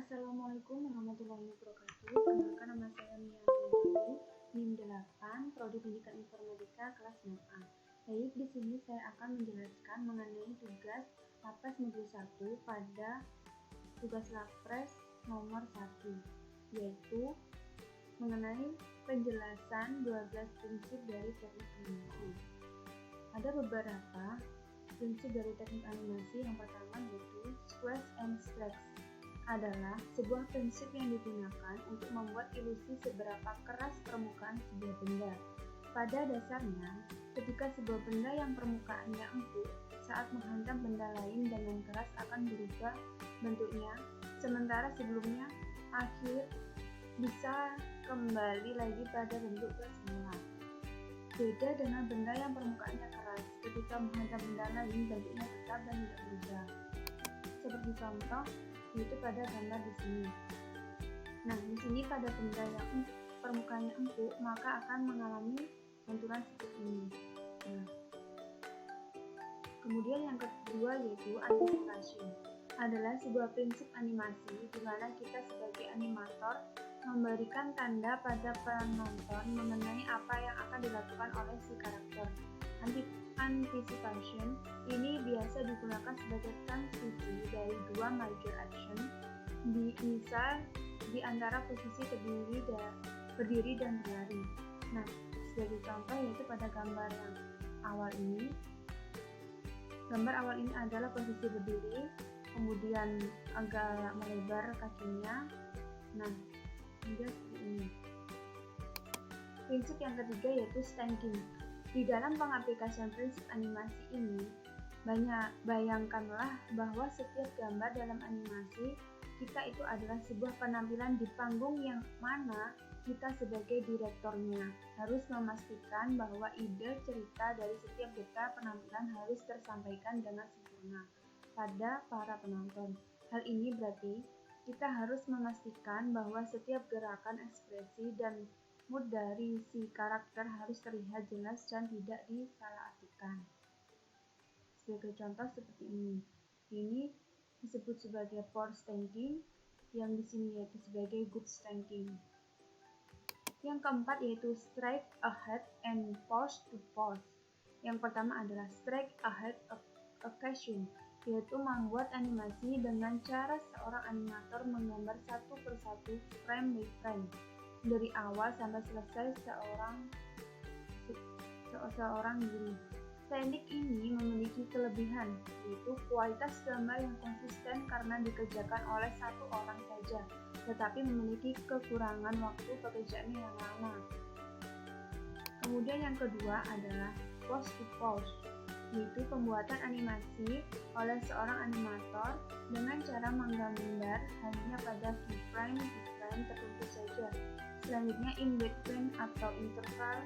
Assalamualaikum warahmatullahi wabarakatuh. Perkenalkan, nama saya Mia Anjali, NIM 8, Prodi Pendidikan Informatika kelas 6A. Baik, di sini saya akan menjelaskan mengenai tugas Lapres Modul 1 pada tugas Lapres nomor 1, yaitu mengenai penjelasan 12 prinsip dari teknik animasi. Ada beberapa prinsip dari teknik animasi. Yang pertama yaitu squares and strikes, adalah sebuah prinsip yang digunakan untuk membuat ilusi seberapa keras permukaan sebuah benda. Pada dasarnya, ketika sebuah benda yang permukaannya empuk saat menghantam benda lain dengan keras akan berubah bentuknya, sementara sebelumnya akhir bisa kembali lagi pada bentuk semula. Beda dengan benda yang permukaannya keras, ketika menghantam benda lain bentuknya tetap dan tidak berubah. Seperti contoh yaitu pada gambar di sini. Nah, di sini pada benda yang permukaannya empuk maka akan mengalami benturan seperti ini. Nah, kemudian yang kedua yaitu anticipation, adalah sebuah prinsip animasi di mana kita sebagai animator memberikan tanda pada penonton mengenai apa yang akan dilakukan oleh si karakter. Anticipation ini biasa digunakan sebagai transisi dari dua major action, misal di antara posisi berdiri dan berlari. Nah, sebagai contoh yaitu pada gambar yang awal ini. Gambar awal ini adalah posisi berdiri, kemudian agak melebar kakinya. Nah, kemudian seperti ini. Prinsip yang ketiga yaitu stacking. Di dalam pengaplikasian prinsip animasi ini, bayangkanlah bahwa setiap gambar dalam animasi kita itu adalah sebuah penampilan di panggung yang mana kita sebagai direktornya harus memastikan bahwa ide cerita dari setiap detak penampilan harus tersampaikan dengan sempurna pada para penonton. Hal ini berarti kita harus memastikan bahwa setiap gerakan, ekspresi, dan mood dari si karakter harus terlihat jelas dan tidak disalahartikan. Sebagai contoh seperti ini. Ini disebut sebagai poor staging, yang di sini yaitu sebagai good staging. Yang keempat yaitu strike ahead and pause to pause. Yang pertama adalah strike ahead occasion, yaitu membuat animasi dengan cara seorang animator menggambar satu persatu frame by frame dari awal sampai selesai seorang diri. Teknik ini memiliki kelebihan, yaitu kualitas gambar yang konsisten karena dikerjakan oleh satu orang saja, tetapi memiliki kekurangan waktu pekerjaannya yang lama. Kemudian yang kedua adalah pause to pause, yaitu pembuatan animasi oleh seorang animator dengan cara menggambar hanya pada keyframe tertentu saja. Selanjutnya in between atau interval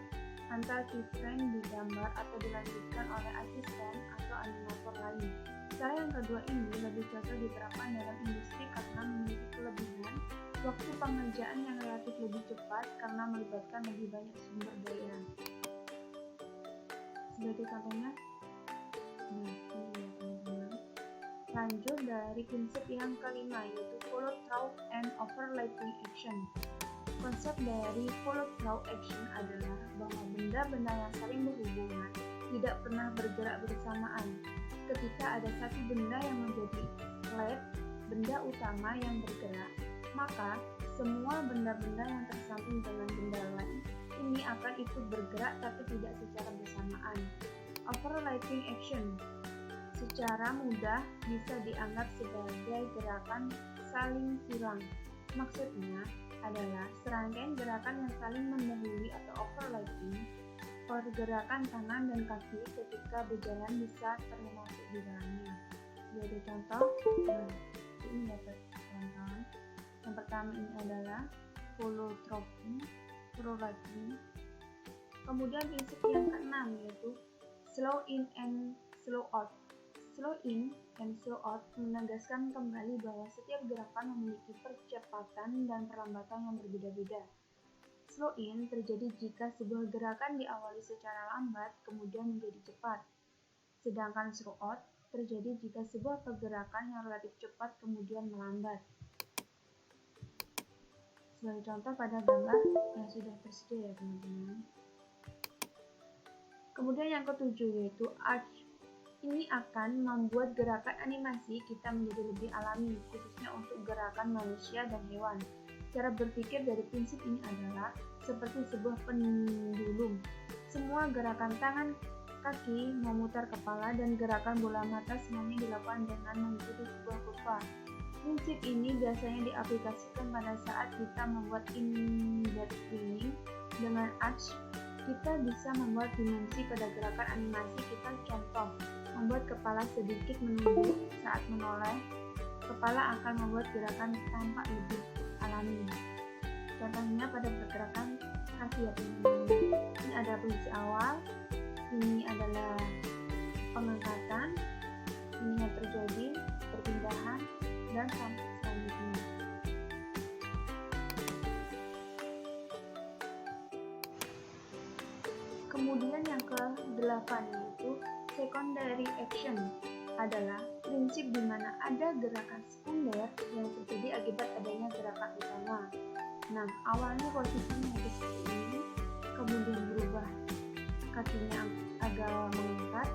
antar keyframe digambar atau dilanjutkan oleh asisten atau animator lain. Cara yang kedua ini lebih cocok diterapkan dalam industri karena memiliki kelebihan waktu pengerjaan yang relatif lebih cepat karena melibatkan lebih banyak sumber daya. Sebagai contohnya, nah ini ya teman-teman. Lanjut dari prinsip yang kelima yaitu follow through and overlapping action. Konsep dari follow through action adalah bahwa benda-benda yang saling berhubungan tidak pernah bergerak bersamaan. Ketika ada satu benda yang menjadi flat, benda utama yang bergerak, maka semua benda-benda yang tersambung dengan benda lain ini akan ikut bergerak tapi tidak secara bersamaan. Overlapping action secara mudah bisa dianggap sebagai gerakan saling silang. Maksudnya adalah serangkaian gerakan yang saling mendahului atau overlapping. Pergerakan tangan dan kaki ketika berjalan bisa termasuk di dalamnya. Sebagai contoh, nah, ini dapat contoh. Yang pertama ini adalah follow through. Kemudian prinsip yang keenam yaitu slow in and slow out. Slow in and slow out menegaskan kembali bahwa setiap gerakan memiliki percepatan dan perlambatan yang berbeda-beda. Slow in terjadi jika sebuah gerakan diawali secara lambat kemudian menjadi cepat. Sedangkan slow out terjadi jika sebuah pergerakan yang relatif cepat kemudian melambat. sebagai contoh pada gambar yang sudah tersedia ya teman-teman. Kemudian yang ketujuh yaitu arch. Ini akan membuat gerakan animasi kita menjadi lebih alami, khususnya untuk gerakan manusia dan hewan. Cara berpikir dari prinsip ini adalah seperti sebuah pendulum. Semua gerakan tangan, kaki, memutar kepala, dan gerakan bola mata semuanya dilakukan dengan mengikuti sebuah kurva. Prinsip ini biasanya diaplikasikan pada saat kita membuat embed training. Dengan arch, kita bisa membuat dimensi pada gerakan animasi kita. Contoh, membuat kepala sedikit menunduk saat menoleh. Kepala akan membuat gerakan tampak lebih alami. Contohnya pada pergerakan kaki ya teman-teman. Ini ada posisi awal, ini adalah pengangkatan, ini yang terjadi, perpindahan, dan sampai selanjutnya. Kemudian yang ke-8 yaitu secondary action adalah prinsip di mana ada gerakan sekunder yang terjadi akibat adanya gerakan utama. Nah, awalnya posisinya itu seperti ini, kemudian berubah kakinya agak mengangkat,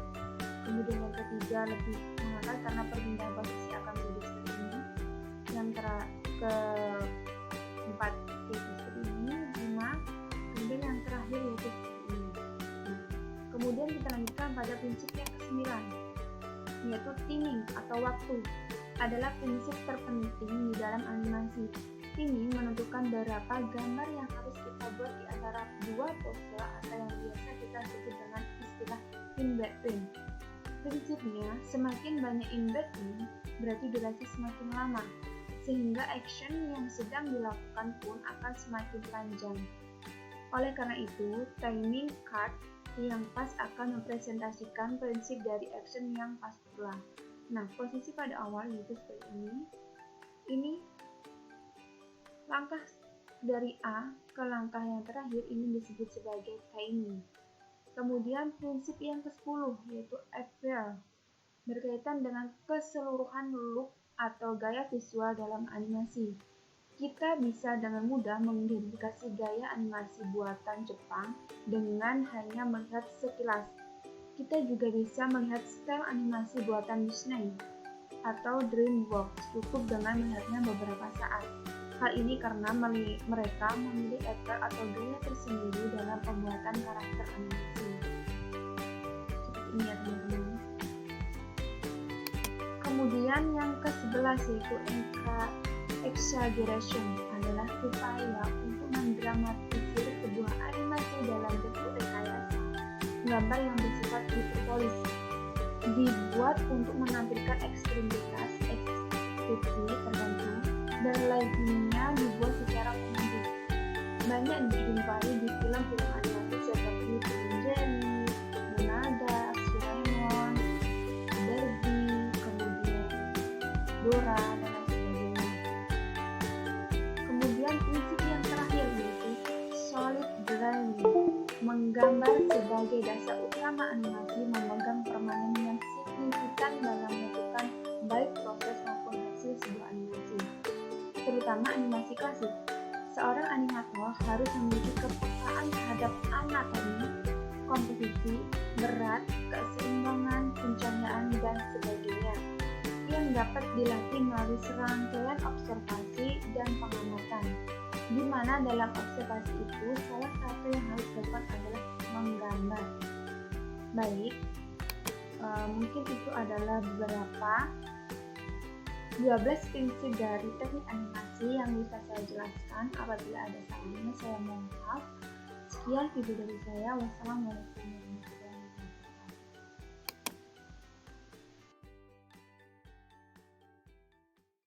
kemudian yang ketiga lebih mengangkat karena perpindahan posisi akan menjadi seperti ini, yang keempat yaitu seperti ini, 5, kemudian yang terakhir yaitu seperti ini. Nah, kemudian kita lanjutkan pada prinsip yang ke-9 yaitu timing atau waktu adalah prinsip terpenting di dalam animasi. Timing menentukan berapa gambar yang harus kita buat di antara dua pose atau yang biasa kita sebut dengan istilah embed frame. Prinsipnya, semakin banyak embed frame berarti durasi semakin lama, sehingga action yang sedang dilakukan pun akan semakin panjang. Oleh karena itu, timing cut yang pas akan mempresentasikan prinsip dari action yang pas pula. Nah, posisi pada awal yaitu seperti ini. Ini langkah dari A ke langkah yang terakhir ini disebut sebagai timing. Kemudian prinsip yang ke-10 yaitu appeal, berkaitan dengan keseluruhan look atau gaya visual dalam animasi. Kita bisa dengan mudah mengidentifikasi gaya animasi buatan Jepang dengan hanya melihat sekilas. Kita juga bisa melihat style animasi buatan Disney atau DreamWorks cukup dengan melihatnya beberapa saat. Hal ini karena mereka memilih style atau gaya tersendiri dalam pembuatan karakter animasi. Seperti ini ya teman-teman. Kemudian yang ke-11 yaitu exaggeration adalah upaya untuk mendramatisir sebuah animasi dalam bentuk rekayasa. Gambar yang bersifat hiperbolis dibuat untuk menampilkan ekstremitas, ekspresi tertentu, dan lainnya dibuat secara menunjuk. Banyak dijumpai di film-film animasi seperti Tom and Jerry, Donald Duck, Doraemon, Barbie, kemudian Dora, dan lain sebagainya. Kemudian prinsip yang terakhir yaitu solid drawing, menggambar sebagai dasar utama animasi memegang peranan yang signifikan dalam menentukan baik proses maupun hasil sebuah animasi. Terutama animasi klasik, seorang animator harus memiliki kepekaan terhadap anatomi, komposisi, berat, keseimbangan, pencahayaan, dan sebagainya yang dapat dilatih melalui serangkaian observasi dan pengamatan, di mana dalam observasi itu salah satu yang harus dilakukan adalah menggambar. Baik, mungkin itu adalah beberapa 12 prinsip dari teknik animasi yang bisa saya jelaskan. Apabila ada salahnya saya mohon maaf. Sekian video dari saya. Wassalamualaikum warahmatullahi wabarakatuh.